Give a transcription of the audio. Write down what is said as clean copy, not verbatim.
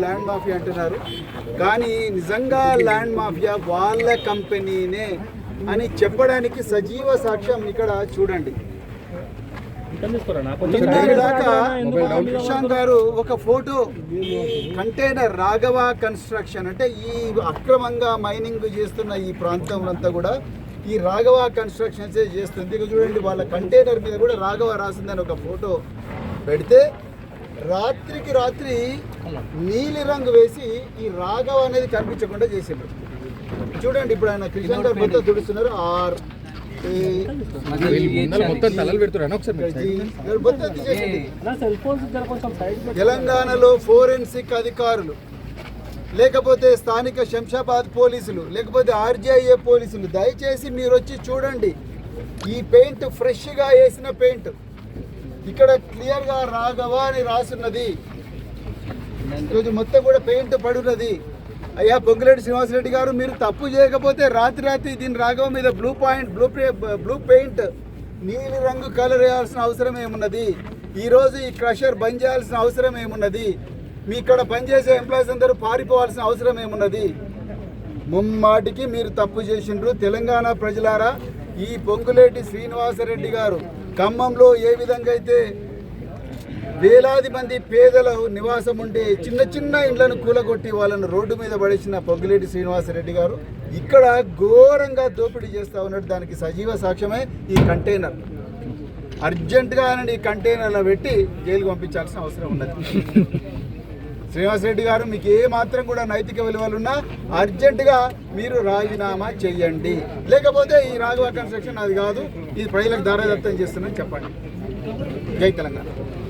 Land mafia అంటున్నారు, కానీ నిజంగా ల్యాండ్ మాఫియా వాళ్ళ కంపెనీనే అని చెప్పడానికి సజీవ సాక్ష్యం ఇక్కడ చూడండి. కిషాన్ గారు ఒక ఫోటో కంటైనర్ రాఘవ కన్స్ట్రక్షన్ అంటే ఈ అక్రమంగా మైనింగ్ చేస్తున్న ఈ ప్రాంతం అంతా కూడా ఈ రాఘవ కన్స్ట్రక్షన్సే చేస్తుంది. ఇక చూడండి, వాళ్ళ కంటైనర్ మీద కూడా రాఘవ రాసిందని ఒక ఫోటో పెడితే రాత్రికి రాత్రి నీలి రంగు వేసి ఈ రాఘవ అనేది కనిపించకుండా చేసిండ్రు. చూడండి, ఇప్పుడు ఆయన కిషాన్ గారు మొత్తం తుడుస్తున్నారు. తెలంగాణలో ఫోరెన్సిక్ అధికారులు, లేకపోతే స్థానిక శంషాబాద్ పోలీసులు, లేకపోతే ఆర్జీఐఏ పోలీసులు, దయచేసి మీరు వచ్చి చూడండి. ఈ పెయింట్ ఫ్రెష్గా వేసిన పెయింట్, ఇక్కడ క్లియర్గా రాఘవ అని రాసున్నది. ఈరోజు మొత్తం కూడా పెయింట్ పడున్నది. అయ్యా పొంగులేటి శ్రీనివాసరెడ్డి గారు, మీరు తప్పు చేయకపోతే రాత్రి దీని రాఘవ మీద బ్లూ పెయింట్ నీలి రంగు కలర్ వేయాల్సిన అవసరం ఏమున్నది? ఈరోజు ఈ క్రషర్ బంద్ చేయాల్సిన అవసరం ఏమున్నది? మీ ఇక్కడ పనిచేసే ఎంప్లాయీస్ అందరూ పారిపోవాల్సిన అవసరం ఏమున్నది? ముమ్మాటికి మీరు తప్పు చేసిండ్రు. తెలంగాణ ప్రజలారా, ఈ పొంగులేటి శ్రీనివాసరెడ్డి గారు ఖమ్మంలో ఏ విధంగా అయితే వేలాది మంది పేదల నివాసం ఉండే చిన్న ఇండ్లను కూలగొట్టి వాళ్ళను రోడ్డు మీద పడేసిన పొంగులేటి శ్రీనివాసరెడ్డి గారు ఇక్కడ ఘోరంగా దోపిడీ చేస్తూ ఉన్నాడు. దానికి సజీవ సాక్ష్యమే ఈ కంటైనర్. అర్జెంటుగా ఆయన ఈ కంటైనర్లో పెట్టి జైలుకు పంపించాల్సిన అవసరం ఉన్నది. శ్రీనివాసరెడ్డి గారు, మీకు ఏ మాత్రం కూడా నైతిక విలువలున్నా అర్జెంటుగా మీరు రాజీనామా చెయ్యండి, లేకపోతే ఈ రాఘవ కన్స్ట్రక్షన్ అది కాదు, ఇది ప్రజలకు దారాదత్తం చేస్తుందని చెప్పండి. జై తెలంగాణ.